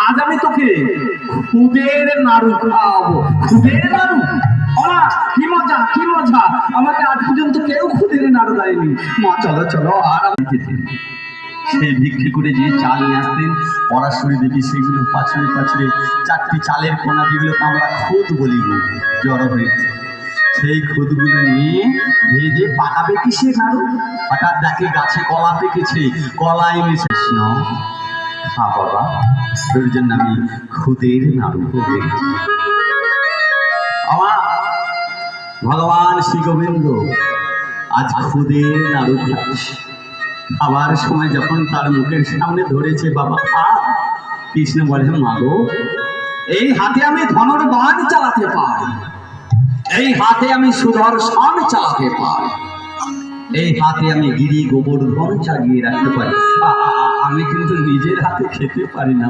আজ আমি তোকে খুদের নাড়ু খাওয়াবো। খুদের নাড়ু? মা কি মজা, কি মজা! আমাকে আজ পর্যন্ত কেউ খুদের নাড়ু দেয়নি। মা চলো চলো। আর আমি যেতেন, সেই বিক্রি করে যে চাল নিয়ে আসতেন পরাশুরি দেবী, সেগুলো পাছড়ে পাছড়ে চারটি চালের কোনা, যেগুলোকে আমরা খুদ বলি, জড়ো হয়েছে। সেই খুদগুলো নিয়ে ভেজে পাকাবে কিসে নাড়ু? হঠাৎ দেখে গাছে কলা পেকেছে, কলা এনেছে। কৃষ্ণ খা বাবা, তোর জন্য আমি খুদের নাড়ু ভেজেছি। আমার ভগবান শ্রী গোবিন্দ আজ খুদের নাড়ু খাচ্ছে। খাবার সময় যখন তার মুখের সামনে ধরেছে, বাবা খা, কৃষ্ণ বলে, মাগো, এই হাতে আমি ধনুর বাণ চালাতে পারি, এই হাতে আমি সুদর্শন চালাতে পারি, এই হাতে আমি গিরি গোবর্ধন চাগিয়ে রাখতে পারি। আমি কিন্তু নিজের হাতে খেতে পারি না।